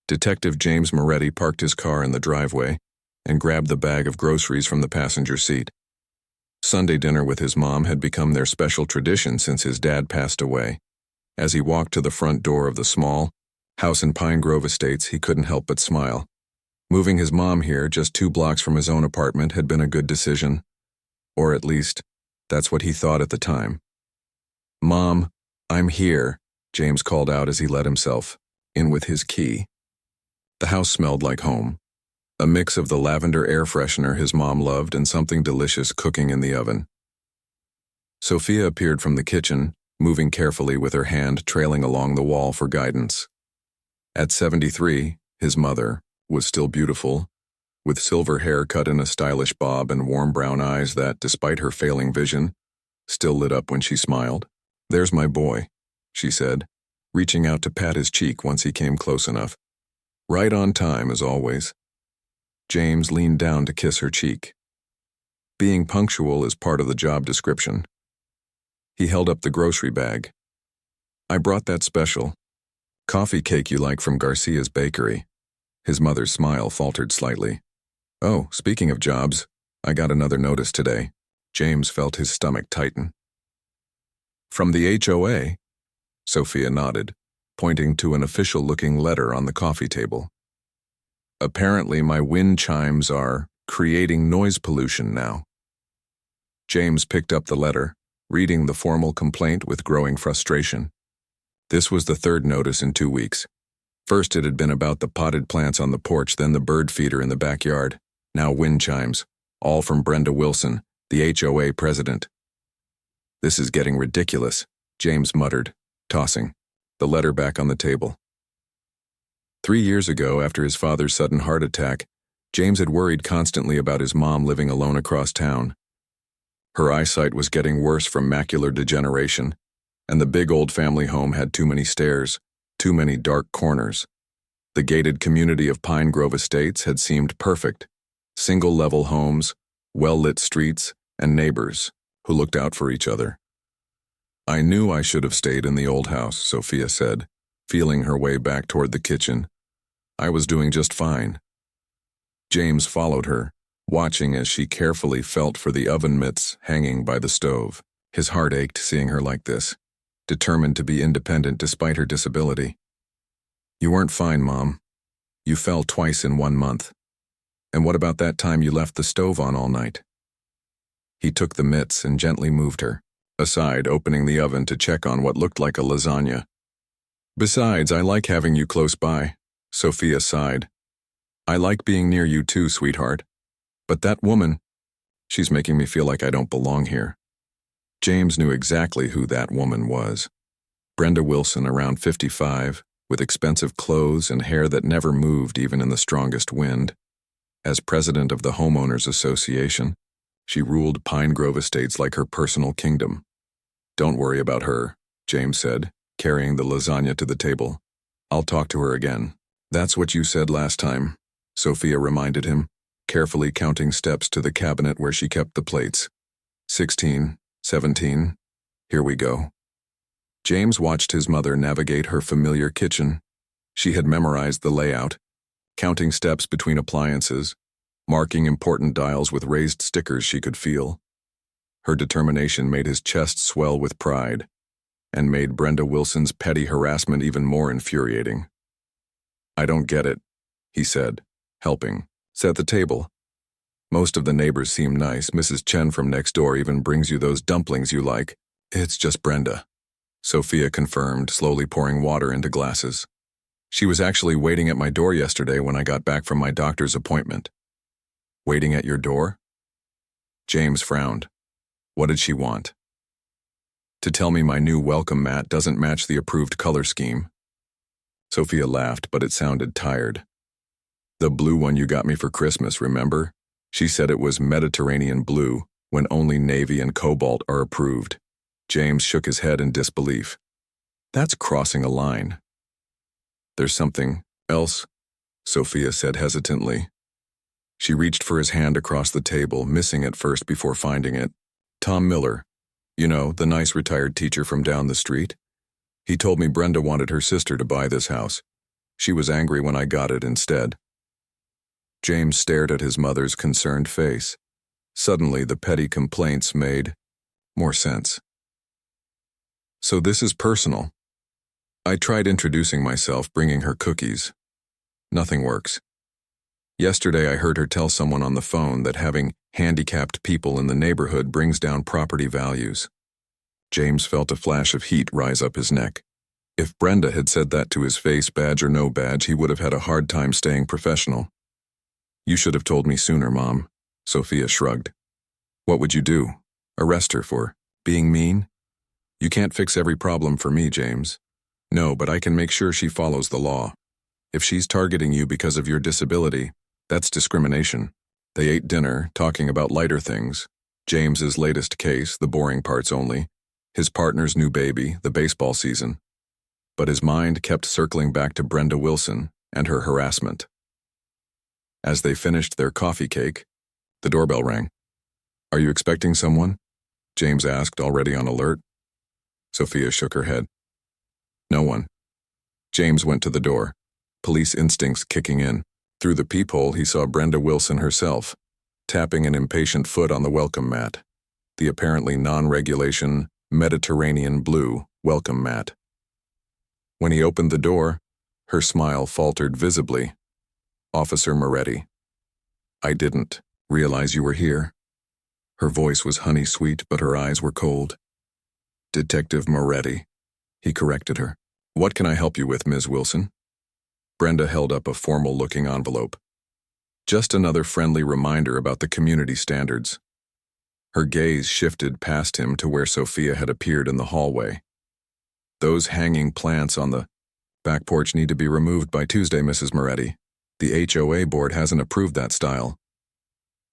Detective James Moretti parked his car in the driveway and grabbed the bag of groceries from the passenger seat. Sunday dinner with his mom had become their special tradition since his dad passed away. As he walked to the front door of the small house in Pine Grove Estates, he couldn't help but smile. Moving his mom here, just 2 blocks from his own apartment, had been a good decision. Or at least, that's what he thought at the time. "Mom, I'm here," James called out as he let himself in with his key. The house smelled like home, a mix of the lavender air freshener his mom loved and something delicious cooking in the oven. Sophia appeared from the kitchen, moving carefully with her hand trailing along the wall for guidance. At 73, his mother was still beautiful, with silver hair cut in a stylish bob and warm brown eyes that, despite her failing vision, still lit up when she smiled. "There's my boy," she said, reaching out to pat his cheek once he came close enough. "Right on time, as always." James leaned down to kiss her cheek. Being punctual is part of the job description. He held up the grocery bag. "I brought that special coffee cake you like from Garcia's bakery." His mother's smile faltered slightly. "Oh, speaking of jobs, I got another notice today." James felt his stomach tighten. "From the HOA?" Sophia nodded, pointing to an official-looking letter on the coffee table. "Apparently my wind chimes are creating noise pollution now." James picked up the letter, reading the formal complaint with growing frustration. This was the 3rd notice in 2 weeks. First it had been about the potted plants on the porch, then the bird feeder in the backyard. Now wind chimes, all from Brenda Wilson, the HOA president. "This is getting ridiculous," James muttered, tossing the letter back on the table. 3 years ago, after his father's sudden heart attack, James had worried constantly about his mom living alone across town. Her eyesight was getting worse from macular degeneration, and the big old family home had too many stairs, too many dark corners. The gated community of Pine Grove Estates had seemed perfect. Single-level homes, well-lit streets, and neighbors who looked out for each other. "I knew I should have stayed in the old house," Sophia said, feeling her way back toward the kitchen. "I was doing just fine." James followed her, watching as she carefully felt for the oven mitts hanging by the stove. His heart ached seeing her like this, determined to be independent despite her disability. "You weren't fine, Mom. You fell twice in 1 month. And what about that time you left the stove on all night?" He took the mitts and gently moved her aside, opening the oven to check on what looked like a lasagna. "Besides, I like having you close by," Sophia sighed. "I like being near you too, sweetheart. But that woman, she's making me feel like I don't belong here." James knew exactly who that woman was. Brenda Wilson, around 55, with expensive clothes and hair that never moved even in the strongest wind. As president of the Homeowners Association, she ruled Pine Grove Estates like her personal kingdom. "Don't worry about her," James said, carrying the lasagna to the table. "I'll talk to her again." "That's what you said last time," Sophia reminded him, carefully counting steps to the cabinet where she kept the plates. 16, 17, here we go. James watched his mother navigate her familiar kitchen. She had memorized the layout, counting steps between appliances, marking important dials with raised stickers she could feel. Her determination made his chest swell with pride, and made Brenda Wilson's petty harassment even more infuriating. "I don't get it," he said, helping set the table. "Most of the neighbors seem nice. Mrs. Chen from next door even brings you those dumplings you like." "It's just Brenda," Sophia confirmed, slowly pouring water into glasses. "She was actually waiting at my door yesterday when I got back from my doctor's appointment." "Waiting at your door?" James frowned. What did she want? "To tell me my new welcome mat doesn't match the approved color scheme." Sophia laughed, but it sounded tired. "The blue one you got me for Christmas, remember? She said it was Mediterranean blue, when only navy and cobalt are approved." James shook his head in disbelief. "That's crossing a line." "There's something else," Sophia said hesitantly. She reached for his hand across the table, missing it first before finding it. "Tom Miller, you know, the nice retired teacher from down the street. He told me Brenda wanted her sister to buy this house. She was angry when I got it instead. James stared at his mother's concerned face. Suddenly, the petty complaints made more sense. So this is personal. I tried introducing myself, bringing her cookies. Nothing works. Yesterday I heard her tell someone on the phone that having handicapped people in the neighborhood brings down property values. James felt a flash of heat rise up his neck. If Brenda had said that to his face, badge or no badge, he would have had a hard time staying professional. You should have told me sooner, Mom, Sophia shrugged. What would you do? Arrest her for being mean? You can't fix every problem for me, James. No, but I can make sure she follows the law. If she's targeting you because of your disability, that's discrimination. They ate dinner, talking about lighter things. James's latest case, the boring parts only. His partner's new baby, the baseball season. But his mind kept circling back to Brenda Wilson and her harassment. As they finished their coffee cake, the doorbell rang. Are you expecting someone? James asked, already on alert. Sophia shook her head. No one. James went to the door, police instincts kicking in. Through the peephole, he saw Brenda Wilson herself, tapping an impatient foot on the welcome mat, the apparently non-regulation Mediterranean blue welcome mat. When he opened the door, her smile faltered visibly. Officer Moretti. I didn't realize you were here. Her voice was honey-sweet, but her eyes were cold. Detective Moretti, he corrected her. What can I help you with, Ms. Wilson? Brenda held up a formal-looking envelope. Just another friendly reminder about the community standards. Her gaze shifted past him to where Sophia had appeared in the hallway. Those hanging plants on the back porch need to be removed by Tuesday, Mrs. Moretti. The HOA board hasn't approved that style.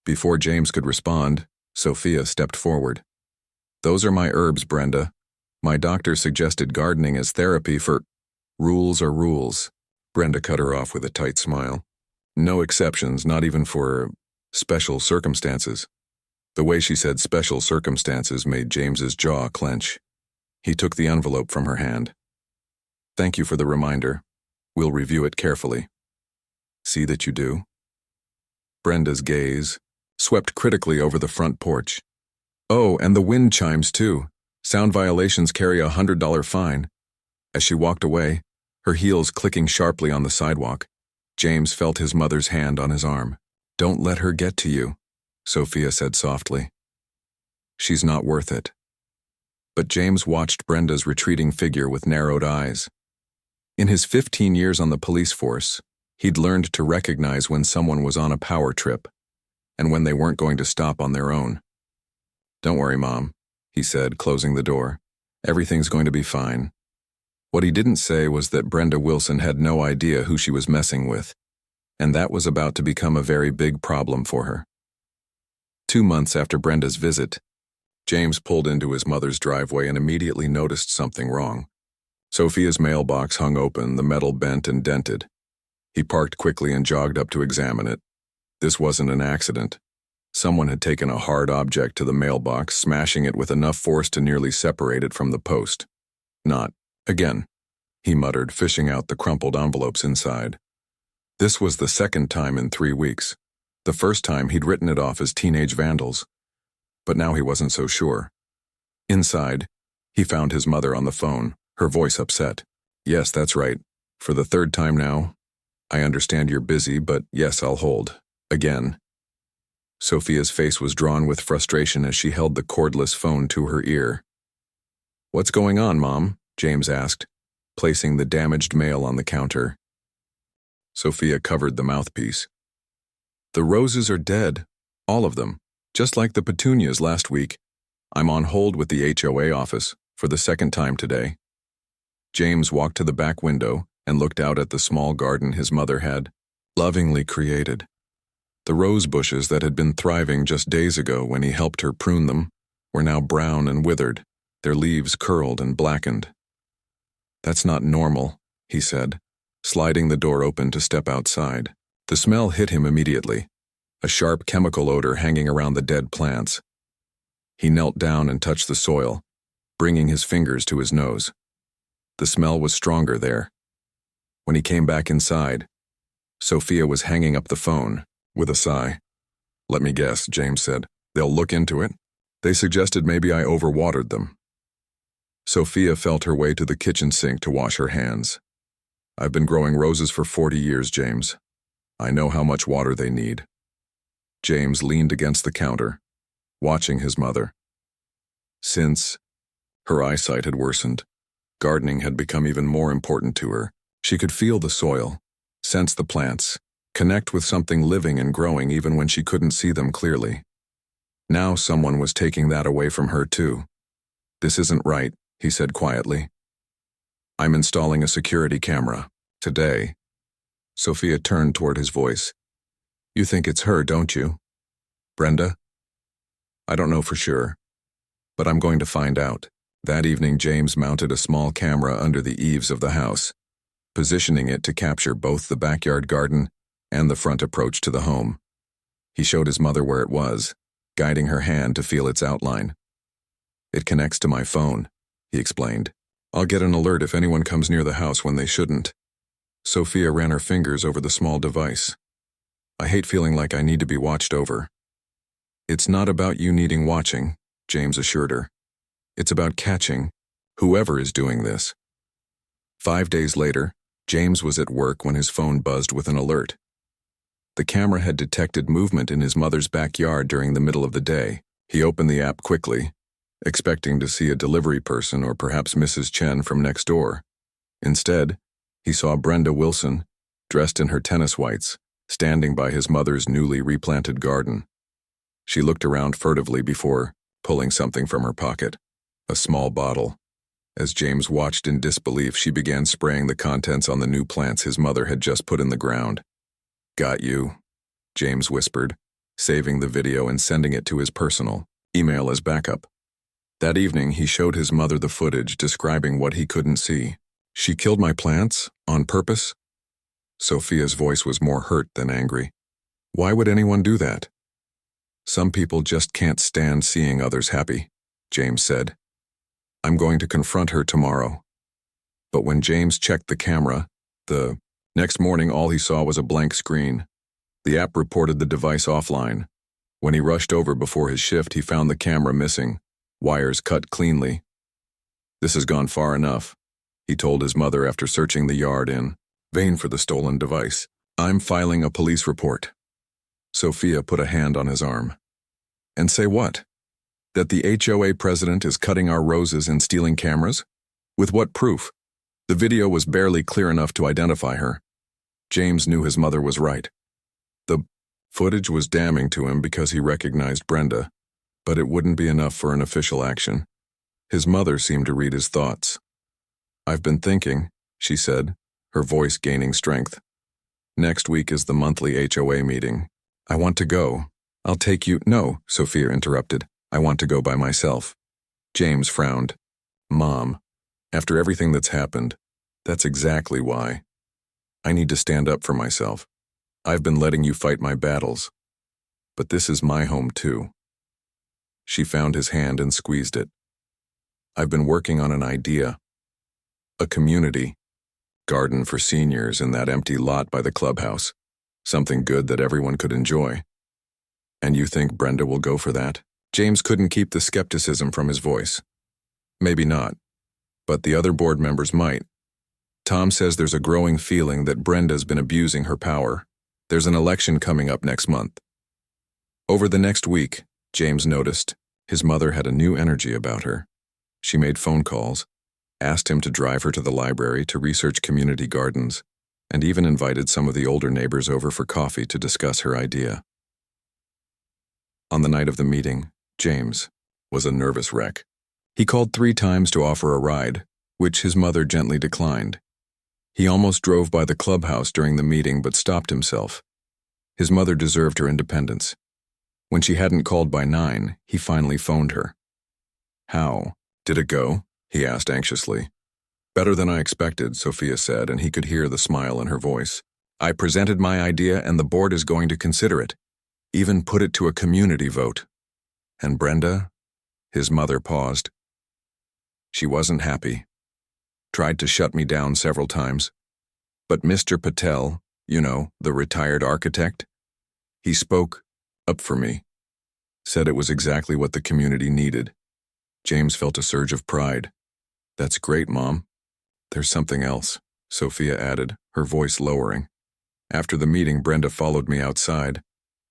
Before James could respond, Sophia stepped forward. Those are my herbs, Brenda. My doctor suggested gardening as therapy for rules are rules. Brenda cut her off with a tight smile. No exceptions, not even for special circumstances. The way she said special circumstances made James's jaw clench. He took the envelope from her hand. Thank you for the reminder. We'll review it carefully. See that you do. Brenda's gaze swept critically over the front porch. Oh, and the wind chimes too. Sound violations carry a $100 fine. As she walked away, her heels clicking sharply on the sidewalk, James felt his mother's hand on his arm. Don't let her get to you, Sophia said softly. She's not worth it. But James watched Brenda's retreating figure with narrowed eyes. In his 15 years on the police force, he'd learned to recognize when someone was on a power trip and when they weren't going to stop on their own. Don't worry, Mom, he said, closing the door. Everything's going to be fine. What he didn't say was that Brenda Wilson had no idea who she was messing with, and that was about to become a very big problem for her. 2 months after Brenda's visit, James pulled into his mother's driveway and immediately noticed something wrong. Sophia's mailbox hung open, the metal bent and dented. He parked quickly and jogged up to examine it. This wasn't an accident. Someone had taken a hard object to the mailbox, smashing it with enough force to nearly separate it from the post. Not again, he muttered, fishing out the crumpled envelopes inside. This was the second time in 3 weeks. The first time he'd written it off as teenage vandals. But now he wasn't so sure. Inside, he found his mother on the phone, her voice upset. Yes, that's right. For the 3rd time now. I understand you're busy, but yes, I'll hold. Again. Sophia's face was drawn with frustration as she held the cordless phone to her ear. What's going on, Mom? James asked, placing the damaged mail on the counter. Sophia covered the mouthpiece. The roses are dead. All of them. Just like the petunias last week. I'm on hold with the HOA office for the 2nd time today. James walked to the back window and looked out at the small garden his mother had lovingly created. The rose bushes that had been thriving just days ago when he helped her prune them were now brown and withered, their leaves curled and blackened. That's not normal, he said, sliding the door open to step outside. The smell hit him immediately, a sharp chemical odor hanging around the dead plants. He knelt down and touched the soil, bringing his fingers to his nose. The smell was stronger there. When he came back inside, Sophia was hanging up the phone with a sigh. "Let me guess," James said. "They'll look into it. They suggested maybe I overwatered them." Sophia felt her way to the kitchen sink to wash her hands. "I've been growing roses for 40 years, James. I know how much water they need." James leaned against the counter, watching his mother. Since her eyesight had worsened, gardening had become even more important to her. She could feel the soil, sense the plants, connect with something living and growing even when she couldn't see them clearly. Now someone was taking that away from her too. "This isn't right," he said quietly. "I'm installing a security camera. Today." Sophia turned toward his voice. "You think it's her, don't you? Brenda?" "I don't know for sure, but I'm going to find out." That evening, James mounted a small camera under the eaves of the house, positioning it to capture both the backyard garden and the front approach to the home. He showed his mother where it was, guiding her hand to feel its outline. "It connects to my phone," he explained. "I'll get an alert if anyone comes near the house when they shouldn't." Sophia ran her fingers over the small device. "I hate feeling like I need to be watched over." "It's not about you needing watching," James assured her. "It's about catching whoever is doing this." 5 days later, James was at work when his phone buzzed with an alert. The camera had detected movement in his mother's backyard during the middle of the day. He opened the app quickly, expecting to see a delivery person or perhaps Mrs. Chen from next door. Instead, he saw Brenda Wilson, dressed in her tennis whites, standing by his mother's newly replanted garden. She looked around furtively before pulling something from her pocket, a small bottle. As James watched in disbelief, she began spraying the contents on the new plants his mother had just put in the ground. "Got you," James whispered, saving the video and sending it to his personal email as backup. That evening, he showed his mother the footage, describing what he couldn't see. "She killed my plants? On purpose?" Sophia's voice was more hurt than angry. "Why would anyone do that?" "Some people just can't stand seeing others happy," James said. "I'm going to confront her tomorrow." But when James checked the camera, the next morning all he saw was a blank screen. The app reported the device offline. When he rushed over before his shift, he found the camera missing, wires cut cleanly. "This has gone far enough," he told his mother after searching the yard in vain for the stolen device. "I'm filing a police report." Sophia put a hand on his arm. "And say what? That the HOA president is cutting our roses and stealing cameras? With what proof? The video was barely clear enough to identify her." James knew his mother was right. The footage was damning to him because he recognized Brenda, but it wouldn't be enough for an official action. His mother seemed to read his thoughts. "I've been thinking," she said, her voice gaining strength. "Next week is the monthly HOA meeting. I want to go. I'll take you—" "No," Sophia interrupted. "I want to go by myself." James frowned. "Mom, after everything that's happened, that's exactly why. I need to stand up for myself. I've been letting you fight my battles. But this is my home too." She found his hand and squeezed it. "I've been working on an idea. A community garden for seniors in that empty lot by the clubhouse. Something good that everyone could enjoy. And you think Brenda will go for that?" James couldn't keep the skepticism from his voice. "Maybe not, but the other board members might. Tom says there's a growing feeling that Brenda's been abusing her power. There's an election coming up next month." Over the next week, James noticed, his mother had a new energy about her. She made phone calls, asked him to drive her to the library to research community gardens, and even invited some of the older neighbors over for coffee to discuss her idea. On the night of the meeting, James was a nervous wreck. He called 3 times to offer a ride, which his mother gently declined. He almost drove by the clubhouse during the meeting but stopped himself. His mother deserved her independence. When she hadn't called by 9, he finally phoned her. "How did it go?" he asked anxiously. "Better than I expected," Sophia said, and he could hear the smile in her voice. "I presented my idea and the board is going to consider it. Even put it to a community vote." "And Brenda?" His mother paused. "She wasn't happy. Tried to shut me down several times. But Mr. Patel, the retired architect, he spoke up for me, said it was exactly what the community needed. James felt a surge of pride. That's great, Mom. There's something else, Sophia added, her voice lowering. After the meeting, Brenda followed me outside.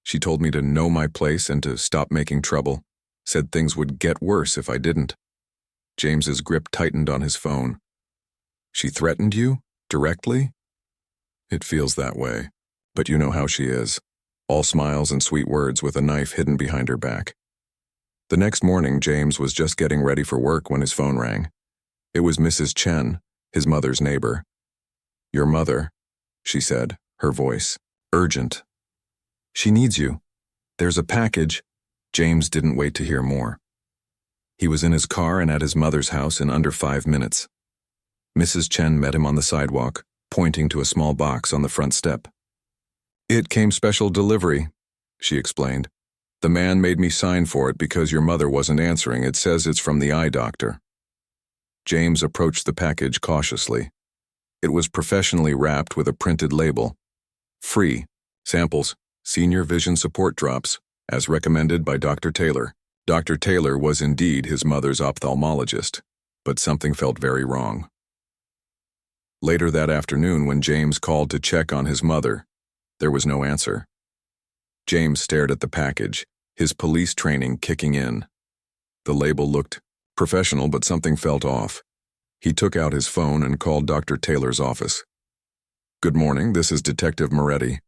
She told me to know my place and to stop making trouble, said things would get worse if I didn't. James's grip tightened on his phone. She threatened you? Directly? It feels that way, but you know how she is. All smiles and sweet words with a knife hidden behind her back. The next morning, James was just getting ready for work when his phone rang. It was Mrs. Chen, his mother's neighbor. Your mother, she said, her voice urgent. She needs you. There's a package. James didn't wait to hear more. He was in his car and at his mother's house in under 5 minutes. Mrs. Chen met him on the sidewalk, pointing to a small box on the front step. It came special delivery, she explained. The man made me sign for it because your mother wasn't answering. It says it's from the eye doctor. James approached the package cautiously. It was professionally wrapped with a printed label. Free. Samples. Senior Vision Support Drops, as recommended by Dr. Taylor. Dr. Taylor was indeed his mother's ophthalmologist, but something felt very wrong. Later that afternoon, when James called to check on his mother, there was no answer. James stared at the package, his police training kicking in. The label looked professional, but something felt off. He took out his phone and called Dr. Taylor's office. Good morning, this is Detective Moretti.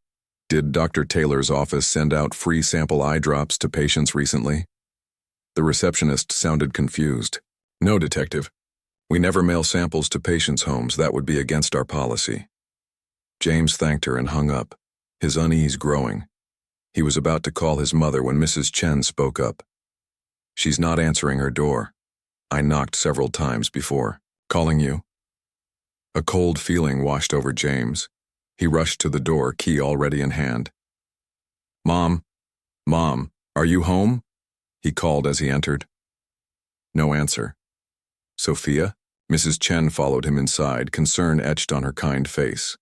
Did Dr. Taylor's office send out free sample eye drops to patients recently? The receptionist sounded confused. No, Detective. We never mail samples to patients' homes. That would be against our policy. James thanked her and hung up, his unease growing. He was about to call his mother when Mrs. Chen spoke up. She's not answering her door. I knocked several times before. Calling you? A cold feeling washed over James. He rushed to the door, key already in hand. Mom, are you home? He called as he entered. No answer. Sophia? Mrs. Chen followed him inside, concern etched on her kind face.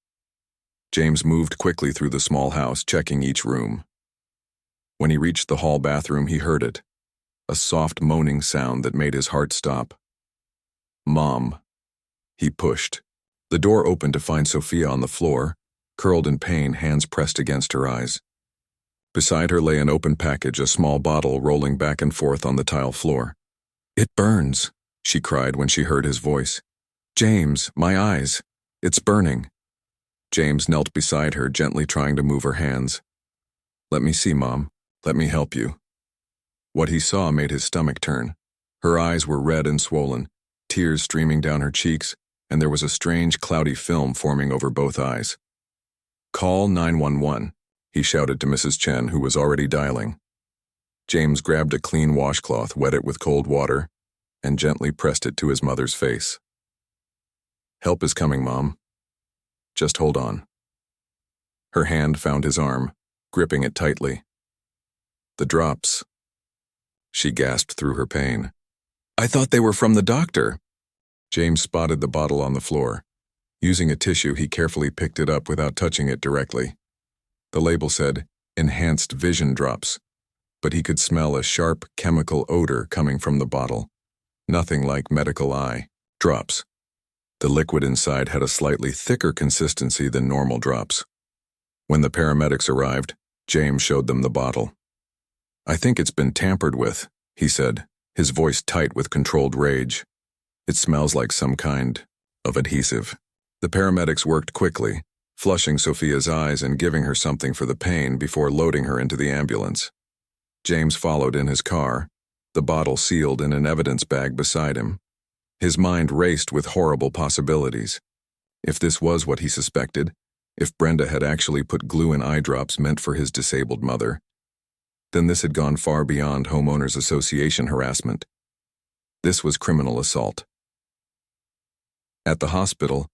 James moved quickly through the small house, checking each room. When he reached the hall bathroom, he heard it, a soft moaning sound that made his heart stop. Mom. He pushed. The door opened to find Sophia on the floor, curled in pain, hands pressed against her eyes. Beside her lay an open package, a small bottle rolling back and forth on the tile floor. It burns, she cried when she heard his voice. James, my eyes. It's burning. James knelt beside her, gently trying to move her hands. Let me see, Mom. Let me help you. What he saw made his stomach turn. Her eyes were red and swollen, tears streaming down her cheeks, and there was a strange cloudy film forming over both eyes. Call 911, he shouted to Mrs. Chen, who was already dialing. James grabbed a clean washcloth, wet it with cold water, and gently pressed it to his mother's face. Help is coming, Mom. Just hold on. Her hand found his arm, gripping it tightly. The drops. She gasped through her pain. I thought they were from the doctor. James spotted the bottle on the floor. Using a tissue, he carefully picked it up without touching it directly. The label said, Enhanced Vision Drops, but he could smell a sharp chemical odor coming from the bottle. Nothing like medical eye drops. The liquid inside had a slightly thicker consistency than normal drops. When the paramedics arrived, James showed them the bottle. I think it's been tampered with, he said, his voice tight with controlled rage. It smells like some kind of adhesive. The paramedics worked quickly, flushing Sophia's eyes and giving her something for the pain before loading her into the ambulance. James followed in his car, the bottle sealed in an evidence bag beside him. His mind raced with horrible possibilities. If this was what he suspected, if Brenda had actually put glue in eye drops meant for his disabled mother, then this had gone far beyond homeowners association harassment. This was criminal assault. At the hospital,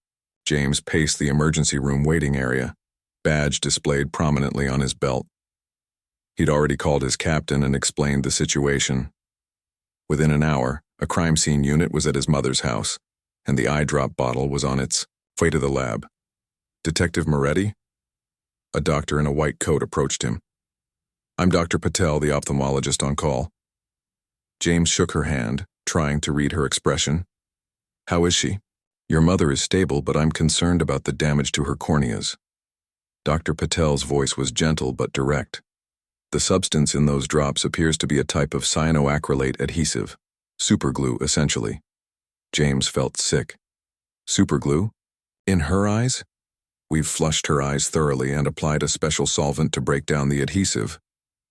James paced the emergency room waiting area, badge displayed prominently on his belt. He'd already called his captain and explained the situation. Within an hour, a crime scene unit was at his mother's house, and the eye drop bottle was on its way to the lab. Detective Moretti? A doctor in a white coat approached him. I'm Dr. Patel, the ophthalmologist on call. James shook her hand, trying to read her expression. How is she? Your mother is stable, but I'm concerned about the damage to her corneas. Dr. Patel's voice was gentle but direct. The substance in those drops appears to be a type of cyanoacrylate adhesive. Superglue, essentially. James felt sick. Superglue? In her eyes? We've flushed her eyes thoroughly and applied a special solvent to break down the adhesive.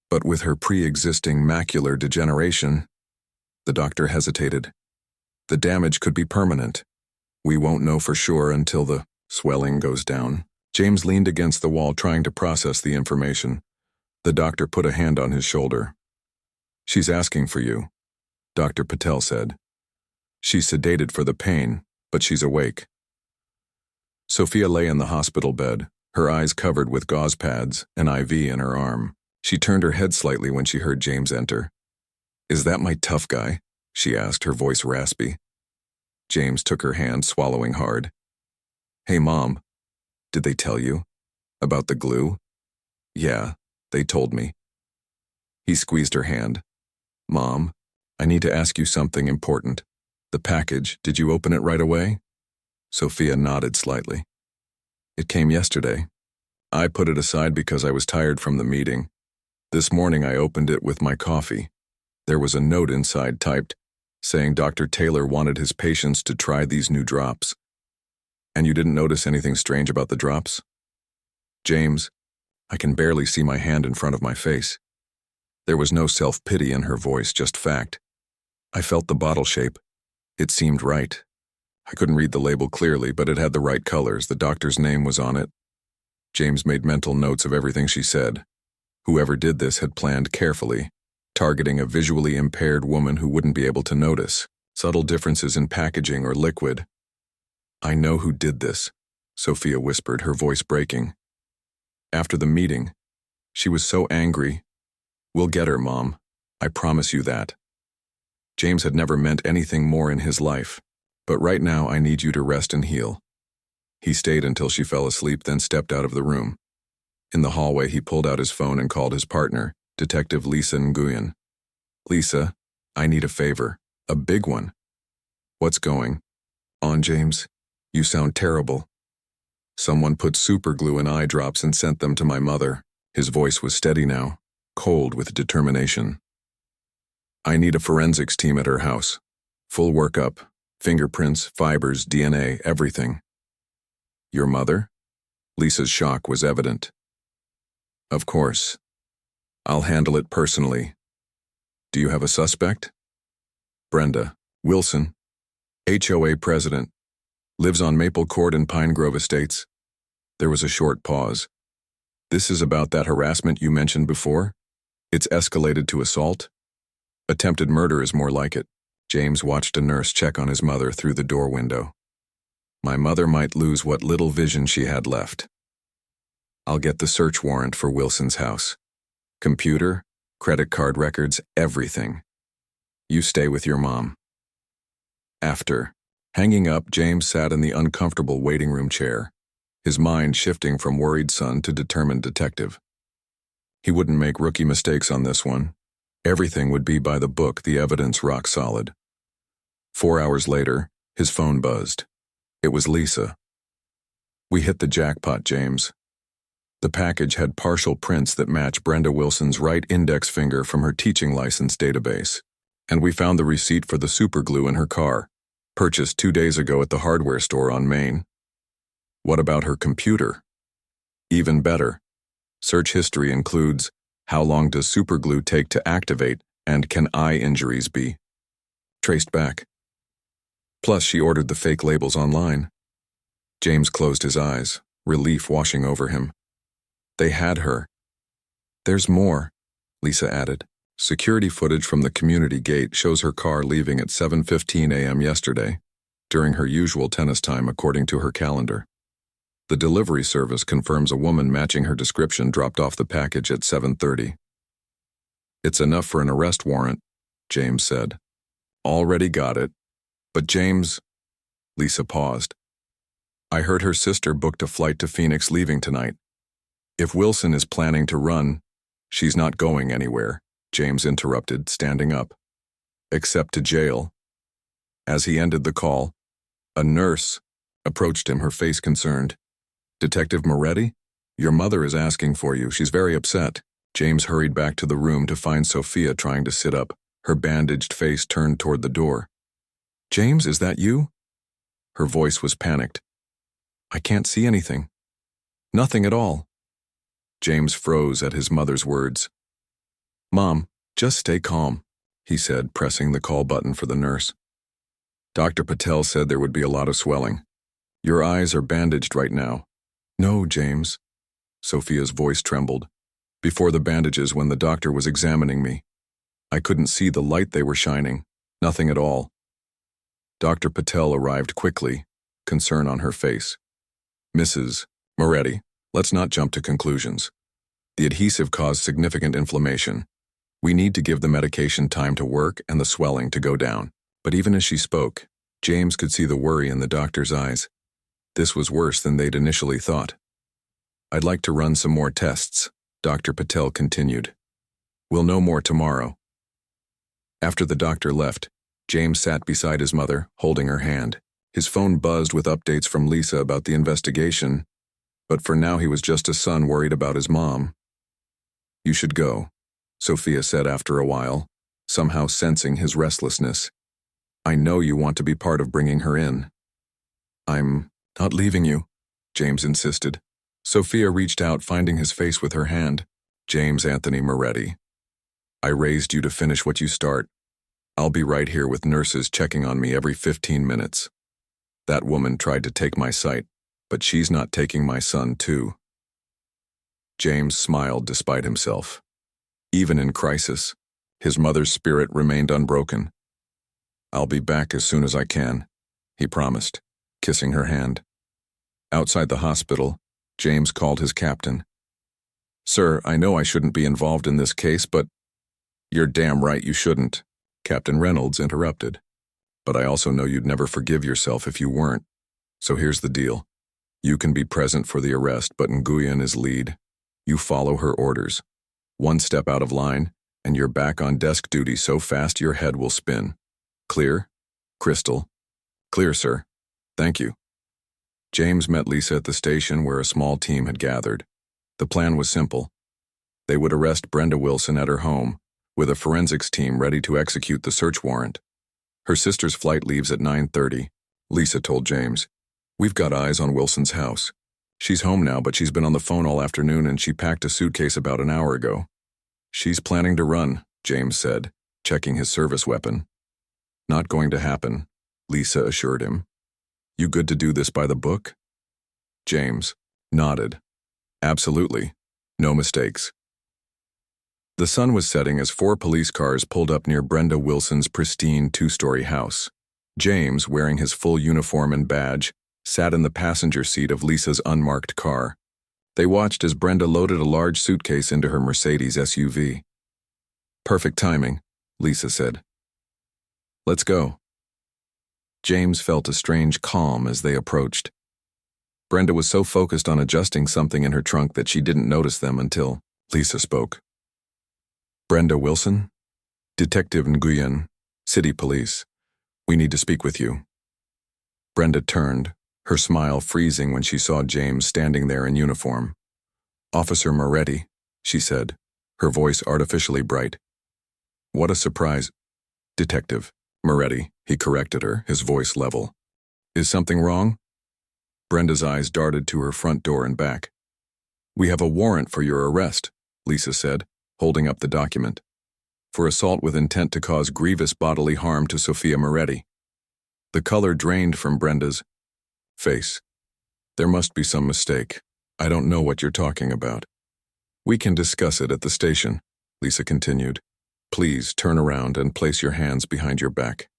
But with her pre-existing macular degeneration, the doctor hesitated. The damage could be permanent. We won't know for sure until the swelling goes down. James leaned against the wall trying to process the information. The doctor put a hand on his shoulder. She's asking for you, Dr. Patel said. She's sedated for the pain, but she's awake. Sophia lay in the hospital bed, her eyes covered with gauze pads, an IV in her arm. She turned her head slightly when she heard James enter. Is that my tough guy? She asked, her voice raspy. James took her hand, swallowing hard. Hey, Mom, did they tell you? About the glue? Yeah, they told me. He squeezed her hand. Mom, I need to ask you something important. The package, did you open it right away? Sophia nodded slightly. It came yesterday. I put it aside because I was tired from the meeting. This morning I opened it with my coffee. There was a note inside typed, saying Dr. Taylor wanted his patients to try these new drops. And you didn't notice anything strange about the drops? James, I can barely see my hand in front of my face. There was no self-pity in her voice, just fact. I felt the bottle shape. It seemed right. I couldn't read the label clearly, but it had the right colors. The doctor's name was on it. James made mental notes of everything she said. Whoever did this had planned carefully, targeting a visually impaired woman who wouldn't be able to notice subtle differences in packaging or liquid. I know who did this, Sophia whispered, her voice breaking. After the meeting, she was so angry. We'll get her, Mom. I promise you that. James had never meant anything more in his life, but right now I need you to rest and heal. He stayed until she fell asleep, then stepped out of the room. In the hallway, he pulled out his phone and called his partner, Detective Lisa Nguyen. Lisa, I need a favor. A big one. What's going on, James? You sound terrible. Someone put superglue in eye drops and sent them to my mother. His voice was steady now, cold with determination. I need a forensics team at her house. Full workup, fingerprints, fibers, DNA, everything. Your mother? Lisa's shock was evident. Of course. I'll handle it personally. Do you have a suspect? Brenda Wilson, HOA president, lives on Maple Court in Pine Grove Estates. There was a short pause. This is about that harassment you mentioned before? It's escalated to assault? Attempted murder is more like it. James watched a nurse check on his mother through the door window. My mother might lose what little vision she had left. I'll get the search warrant for Wilson's house. Computer, credit card records, everything. You stay with your mom. After hanging up, James sat in the uncomfortable waiting room chair, his mind shifting from worried son to determined detective. He wouldn't make rookie mistakes on this one. Everything would be by the book, the evidence rock solid. 4 hours later, his phone buzzed. It was Lisa. We hit the jackpot, James. The package had partial prints that match Brenda Wilson's right index finger from her teaching license database. And we found the receipt for the superglue in her car, purchased 2 days ago at the hardware store on Main. What about her computer? Even better. Search history includes how long does superglue take to activate and can eye injuries be traced back. Plus, she ordered the fake labels online. James closed his eyes, relief washing over him. They had her. There's more, Lisa added. Security footage from the community gate shows her car leaving at 7:15 a.m. yesterday, during her usual tennis time according to her calendar. The delivery service confirms a woman matching her description dropped off the package at 7:30. It's enough for an arrest warrant, James said. Already got it. But James, Lisa paused. I heard her sister booked a flight to Phoenix leaving tonight. If Wilson is planning to run, she's not going anywhere, James interrupted, standing up. Except to jail. As he ended the call, a nurse approached him, her face concerned. Detective Moretti? Your mother is asking for you. She's very upset. James hurried back to the room to find Sophia trying to sit up, her bandaged face turned toward the door. James, is that you? Her voice was panicked. I can't see anything. Nothing at all. James froze at his mother's words. Mom, just stay calm, he said, pressing the call button for the nurse. Dr. Patel said there would be a lot of swelling. Your eyes are bandaged right now. No, James. Sophia's voice trembled. Before the bandages, when the doctor was examining me, I couldn't see the light they were shining. Nothing at all. Dr. Patel arrived quickly, concern on her face. Mrs. Moretti, let's not jump to conclusions. The adhesive caused significant inflammation. We need to give the medication time to work and the swelling to go down. But even as she spoke, James could see the worry in the doctor's eyes. This was worse than they'd initially thought. I'd like to run some more tests, Dr. Patel continued. We'll know more tomorrow. After the doctor left, James sat beside his mother, holding her hand. His phone buzzed with updates from Lisa about the investigation, but for now he was just a son worried about his mom. You should go, Sophia said after a while, somehow sensing his restlessness. I know you want to be part of bringing her in. I'm not leaving you, James insisted. Sophia reached out, finding his face with her hand. James Anthony Moretti. I raised you to finish what you start. I'll be right here with nurses checking on me every 15 minutes. That woman tried to take my sight, but she's not taking my son too. James smiled despite himself. Even in crisis, his mother's spirit remained unbroken. I'll be back as soon as I can, he promised, kissing her hand. Outside the hospital, James called his captain. Sir, I know I shouldn't be involved in this case, but... You're damn right you shouldn't, Captain Reynolds interrupted. But I also know you'd never forgive yourself if you weren't. So here's the deal. You can be present for the arrest, but Nguyen is lead. You follow her orders. One step out of line, and you're back on desk duty so fast your head will spin. Clear? Crystal? Clear, sir. Thank you. James met Lisa at the station where a small team had gathered. The plan was simple. They would arrest Brenda Wilson at her home, with a forensics team ready to execute the search warrant. Her sister's flight leaves at 9:30, Lisa told James. We've got eyes on Wilson's house. She's home now, but she's been on the phone all afternoon and she packed a suitcase about an hour ago. She's planning to run, James said, checking his service weapon. Not going to happen, Lisa assured him. You good to do this by the book? James nodded. Absolutely. No mistakes. The sun was setting as 4 police cars pulled up near Brenda Wilson's pristine 2-story house. James, wearing his full uniform and badge, sat in the passenger seat of Lisa's unmarked car. They watched as Brenda loaded a large suitcase into her Mercedes SUV. Perfect timing, Lisa said. Let's go. James felt a strange calm as they approached. Brenda was so focused on adjusting something in her trunk that she didn't notice them until Lisa spoke. Brenda Wilson? Detective Nguyen, City Police. We need to speak with you. Brenda turned, her smile freezing when she saw James standing there in uniform. Officer Moretti, she said, her voice artificially bright. What a surprise. Detective Moretti, he corrected her, his voice level. Is something wrong? Brenda's eyes darted to her front door and back. We have a warrant for your arrest, Lisa said, holding up the document. For assault with intent to cause grievous bodily harm to Sophia Moretti. The color drained from Brenda's face. There must be some mistake. I don't know what you're talking about. We can discuss it at the station, Lisa continued. Please turn around and place your hands behind your back.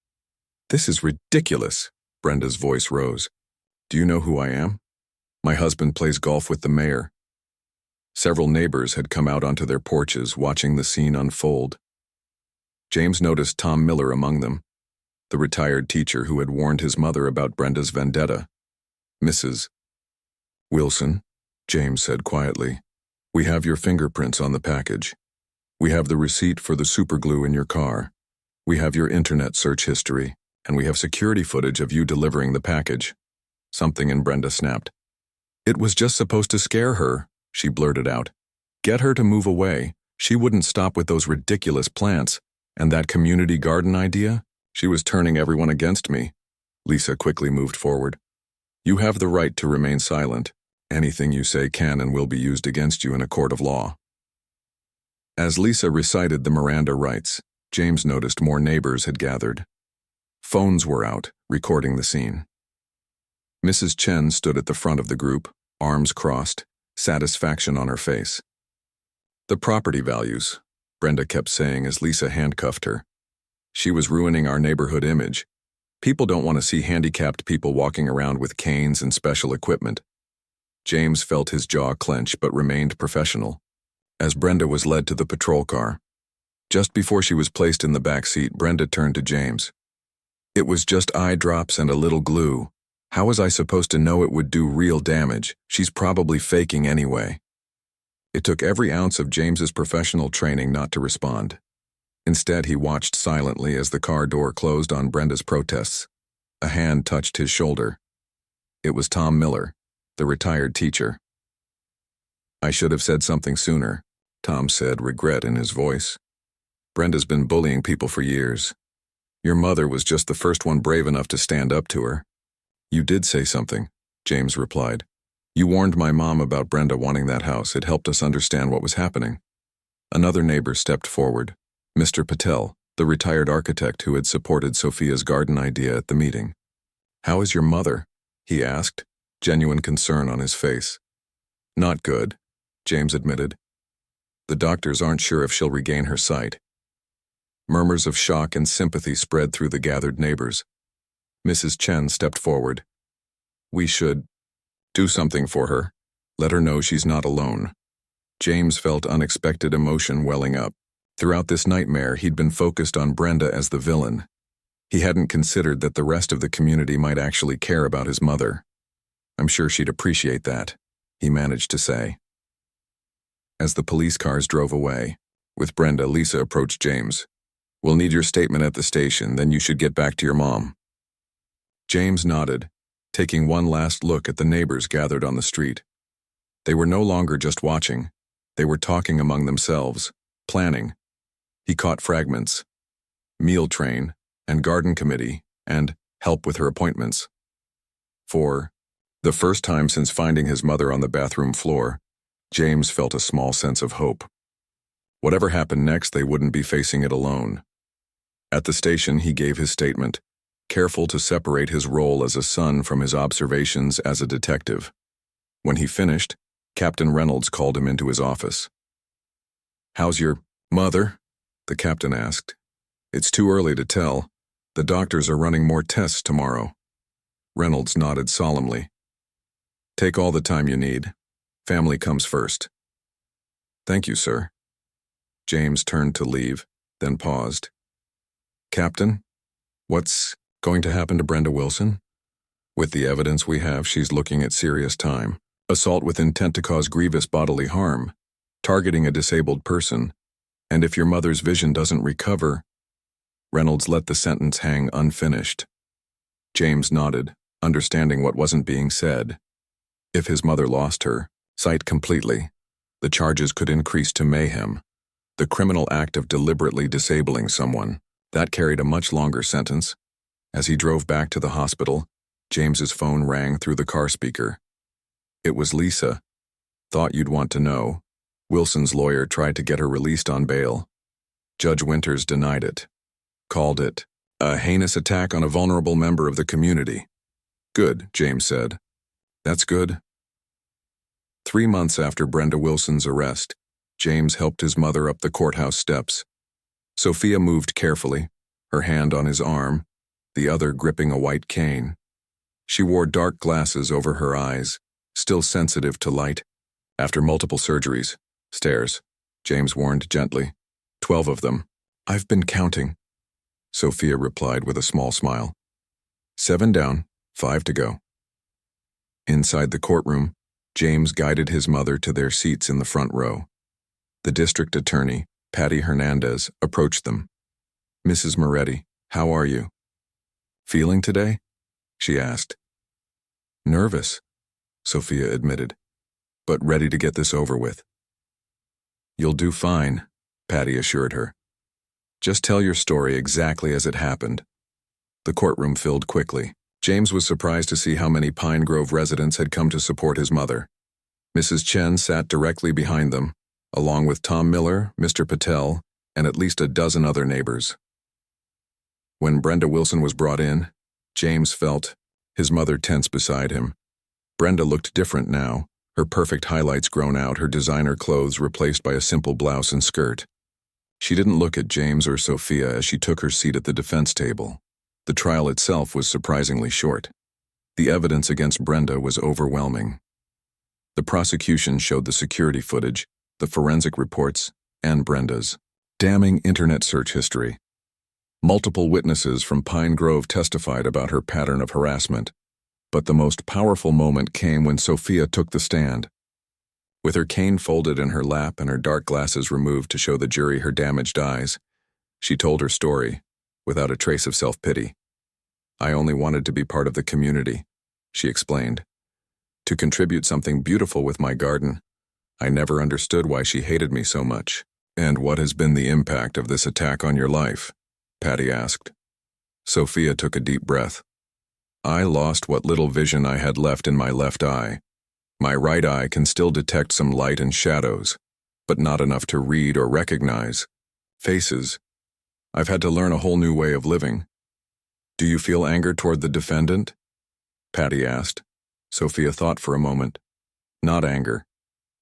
This is ridiculous, Brenda's voice rose. Do you know who I am? My husband plays golf with the mayor. Several neighbors had come out onto their porches watching the scene unfold. James noticed Tom Miller among them, the retired teacher who had warned his mother about Brenda's vendetta. Mrs. Wilson, James said quietly. We have your fingerprints on the package. We have the receipt for the superglue in your car. We have your internet search history, and we have security footage of you delivering the package. Something in Brenda snapped. It was just supposed to scare her, she blurted out. Get her to move away. She wouldn't stop with those ridiculous plants. And that community garden idea? She was turning everyone against me. Lisa quickly moved forward. You have the right to remain silent. Anything you say can and will be used against you in a court of law. As Lisa recited the Miranda rights, James noticed more neighbors had gathered. Phones were out, recording the scene. Mrs. Chen stood at the front of the group, arms crossed, satisfaction on her face. The property values, Brenda kept saying as Lisa handcuffed her. She was ruining our neighborhood image. People don't want to see handicapped people walking around with canes and special equipment. James felt his jaw clench but remained professional. As Brenda was led to the patrol car. Just before she was placed in the back seat, Brenda turned to James. It was just eye drops and a little glue. How was I supposed to know it would do real damage? She's probably faking anyway. It took every ounce of James's professional training not to respond. Instead, he watched silently as the car door closed on Brenda's protests. A hand touched his shoulder. It was Tom Miller, the retired teacher. I should have said something sooner, Tom said, regret in his voice. Brenda's been bullying people for years. Your mother was just the first one brave enough to stand up to her. You did say something, James replied. You warned my mom about Brenda wanting that house. It helped us understand what was happening. Another neighbor stepped forward, Mr. Patel, the retired architect who had supported Sophia's garden idea at the meeting. How is your mother? He asked, genuine concern on his face. Not good, James admitted. The doctors aren't sure if she'll regain her sight. Murmurs of shock and sympathy spread through the gathered neighbors. Mrs. Chen stepped forward. We should do something for her. Let her know she's not alone. James felt unexpected emotion welling up. Throughout this nightmare, he'd been focused on Brenda as the villain. He hadn't considered that the rest of the community might actually care about his mother. I'm sure she'd appreciate that, he managed to say. As the police cars drove away, with Brenda, Lisa approached James. We'll need your statement at the station, then you should get back to your mom. James nodded, taking one last look at the neighbors gathered on the street. They were no longer just watching. They were talking among themselves, planning. He caught fragments. Meal train, and garden committee, and help with her appointments. For the first time since finding his mother on the bathroom floor, James felt a small sense of hope. Whatever happened next, they wouldn't be facing it alone. At the station, he gave his statement, careful to separate his role as a son from his observations as a detective. When he finished, Captain Reynolds called him into his office. How's your mother? The captain asked. It's too early to tell. The doctors are running more tests tomorrow. Reynolds nodded solemnly. Take all the time you need. Family comes first. Thank you, sir. James turned to leave, then paused. Captain, what's going to happen to Brenda Wilson? With the evidence we have, she's looking at serious time. Assault with intent to cause grievous bodily harm, targeting a disabled person, and if your mother's vision doesn't recover. Reynolds let the sentence hang unfinished. James nodded, understanding what wasn't being said. If his mother lost her sight completely, the charges could increase to mayhem. The criminal act of deliberately disabling someone, that carried a much longer sentence. As he drove back to the hospital, James's phone rang through the car speaker. It was Lisa. Thought you'd want to know. Wilson's lawyer tried to get her released on bail. Judge Winters denied it. Called it a heinous attack on a vulnerable member of the community. Good, James said. That's good. 3 months after Brenda Wilson's arrest, James helped his mother up the courthouse steps. Sophia moved carefully, her hand on his arm, the other gripping a white cane. She wore dark glasses over her eyes, still sensitive to light. After multiple surgeries, stairs, James warned gently. 12 of them. I've been counting, Sophia replied with a small smile. 7 down, 5 to go. Inside the courtroom, James guided his mother to their seats in the front row. The district attorney, Patty Hernandez, approached them. "Mrs. Moretti, how are you?" "Feeling today?" she asked. "Nervous," Sophia admitted, "but ready to get this over with." "You'll do fine," Patty assured her. "Just tell your story exactly as it happened." The courtroom filled quickly. James was surprised to see how many Pine Grove residents had come to support his mother. Mrs. Chen sat directly behind them, along with Tom Miller, Mr. Patel, and at least a dozen other neighbors. When Brenda Wilson was brought in, James felt his mother tense beside him. Brenda looked different now, her perfect highlights grown out, her designer clothes replaced by a simple blouse and skirt. She didn't look at James or Sophia as she took her seat at the defense table. The trial itself was surprisingly short. The evidence against Brenda was overwhelming. The prosecution showed the security footage, the forensic reports, and Brenda's damning internet search history. Multiple witnesses from Pine Grove testified about her pattern of harassment, but the most powerful moment came when Sophia took the stand. With her cane folded in her lap and her dark glasses removed to show the jury her damaged eyes, she told her story, without a trace of self-pity. "I only wanted to be part of the community," she explained, "to contribute something beautiful with my garden. I never understood why she hated me so much." "And what has been the impact of this attack on your life?" Patty asked. Sophia took a deep breath. "I lost what little vision I had left in my left eye. My right eye can still detect some light and shadows, but not enough to read or recognize faces. I've had to learn a whole new way of living." "Do you feel anger toward the defendant?" Patty asked. Sophia thought for a moment. "Not anger.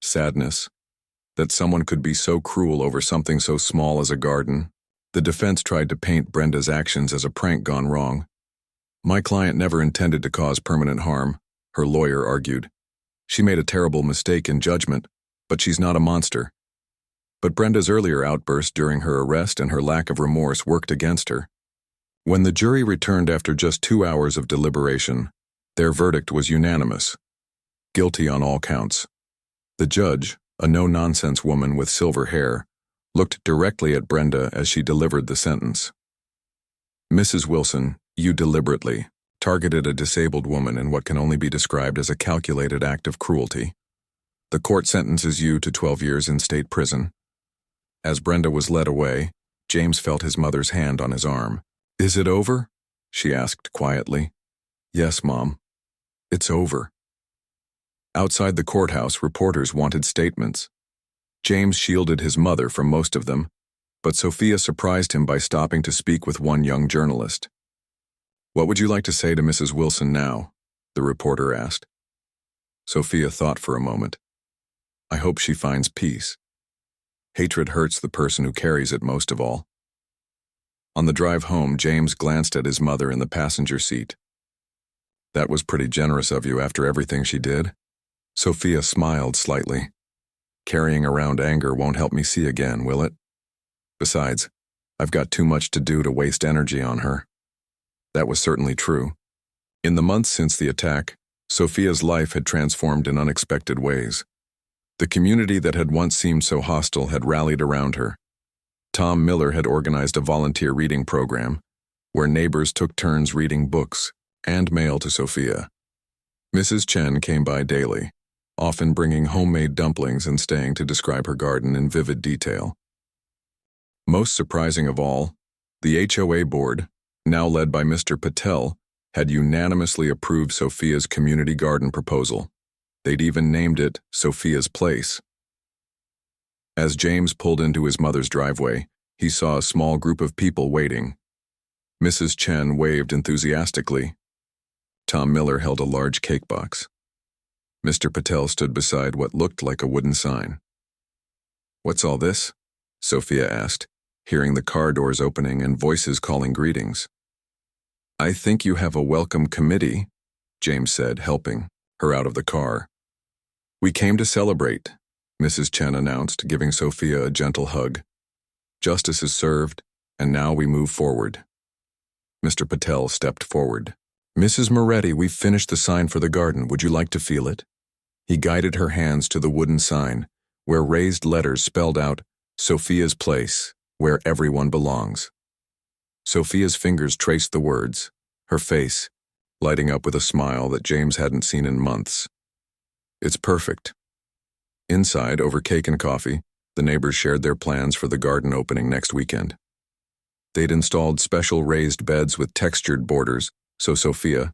Sadness. That someone could be so cruel over something so small as a garden." The defense tried to paint Brenda's actions as a prank gone wrong. "My client never intended to cause permanent harm," her lawyer argued. "She made a terrible mistake in judgment, but she's not a monster." But Brenda's earlier outburst during her arrest and her lack of remorse worked against her. When the jury returned after just 2 hours of deliberation, their verdict was unanimous. Guilty on all counts. The judge, a no-nonsense woman with silver hair, looked directly at Brenda as she delivered the sentence. "Mrs. Wilson, you deliberately targeted a disabled woman in what can only be described as a calculated act of cruelty. The court sentences you to 12 years in state prison." As Brenda was led away, James felt his mother's hand on his arm. "Is it over?" she asked quietly. "Yes, Mom. It's over." Outside the courthouse, reporters wanted statements. James shielded his mother from most of them, but Sophia surprised him by stopping to speak with one young journalist. "What would you like to say to Mrs. Wilson now?" the reporter asked. Sophia thought for a moment. "I hope she finds peace. Hatred hurts the person who carries it most of all." On the drive home, James glanced at his mother in the passenger seat. "That was pretty generous of you after everything she did." Sophia smiled slightly. "Carrying around anger won't help me see again, will it? Besides, I've got too much to do to waste energy on her." That was certainly true. In the months since the attack, Sophia's life had transformed in unexpected ways. The community that had once seemed so hostile had rallied around her. Tom Miller had organized a volunteer reading program, where neighbors took turns reading books and mail to Sophia. Mrs. Chen came by daily, often bringing homemade dumplings and staying to describe her garden in vivid detail. Most surprising of all, the HOA board, now led by Mr. Patel, had unanimously approved Sophia's community garden proposal. They'd even named it Sophia's Place. As James pulled into his mother's driveway, he saw a small group of people waiting. Mrs. Chen waved enthusiastically. Tom Miller held a large cake box. Mr. Patel stood beside what looked like a wooden sign. "What's all this?" Sophia asked, hearing the car doors opening and voices calling greetings. "I think you have a welcome committee," James said, helping her out of the car. "We came to celebrate," Mrs. Chen announced, giving Sophia a gentle hug. "Justice is served, and now we move forward." Mr. Patel stepped forward. "Mrs. Moretti, we've finished the sign for the garden. Would you like to feel it?" He guided her hands to the wooden sign, where raised letters spelled out, "Sophia's Place, where everyone belongs." Sophia's fingers traced the words, her face lighting up with a smile that James hadn't seen in months. "It's perfect." Inside, over cake and coffee, the neighbors shared their plans for the garden opening next weekend. They'd installed special raised beds with textured borders so Sophia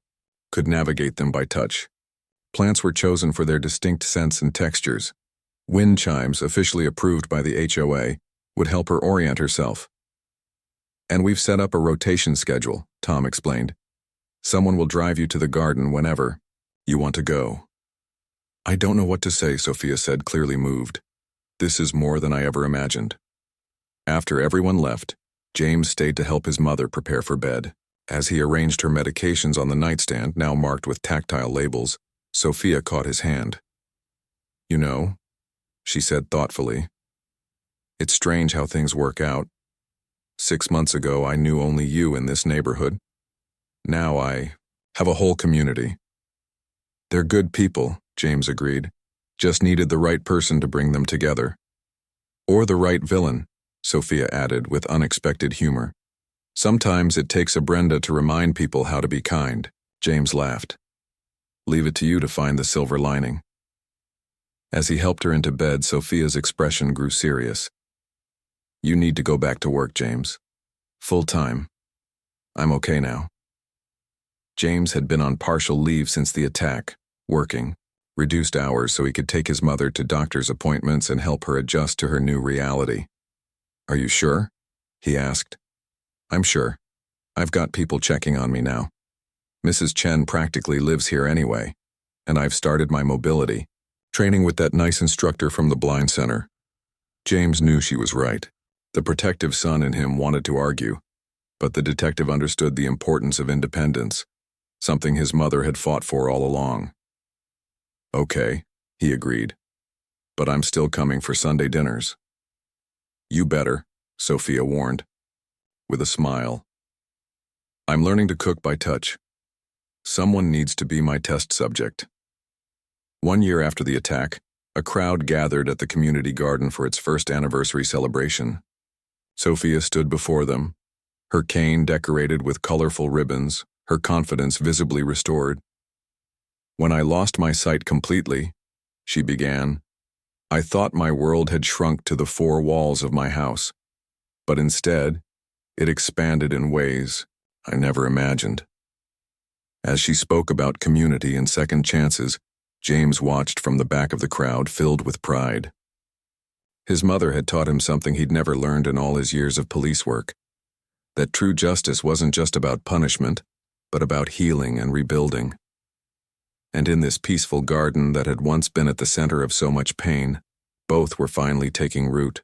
could navigate them by touch. Plants were chosen for their distinct scents and textures. Wind chimes, officially approved by the HOA, would help her orient herself. "And we've set up a rotation schedule," Tom explained. "Someone will drive you to the garden whenever you want to go." "I don't know what to say," Sophia said, clearly moved. "This is more than I ever imagined." After everyone left, James stayed to help his mother prepare for bed. As he arranged her medications on the nightstand, now marked with tactile labels, Sophia caught his hand. "You know," she said thoughtfully, "it's strange how things work out. 6 months ago, I knew only you in this neighborhood. Now I have a whole community." "They're good people," James agreed. "Just needed the right person to bring them together." "Or the right villain," Sophia added with unexpected humor. "Sometimes it takes a Brenda to remind people how to be kind," James laughed. "Leave it to you to find the silver lining." As he helped her into bed, Sophia's expression grew serious. "You need to go back to work, James. Full time. I'm okay now." James had been on partial leave since the attack, working reduced hours so he could take his mother to doctor's appointments and help her adjust to her new reality. "Are you sure?" he asked. "I'm sure. I've got people checking on me now. Mrs. Chen practically lives here anyway, and I've started my mobility, training with that nice instructor from the blind center." James knew she was right. The protective son in him wanted to argue, but the detective understood the importance of independence, something his mother had fought for all along. "Okay," he agreed, "but I'm still coming for Sunday dinners." "You better," Sophia warned, with a smile. "I'm learning to cook by touch. Someone needs to be my test subject." 1 year after the attack, a crowd gathered at the community garden for its first anniversary celebration. Sophia stood before them, her cane decorated with colorful ribbons, her confidence visibly restored. "When I lost my sight completely," she began, "I thought my world had shrunk to the 4 walls of my house, but instead, it expanded in ways I never imagined." As she spoke about community and second chances, James watched from the back of the crowd, filled with pride. His mother had taught him something he'd never learned in all his years of police work, that true justice wasn't just about punishment, but about healing and rebuilding. And in this peaceful garden that had once been at the center of so much pain, both were finally taking root.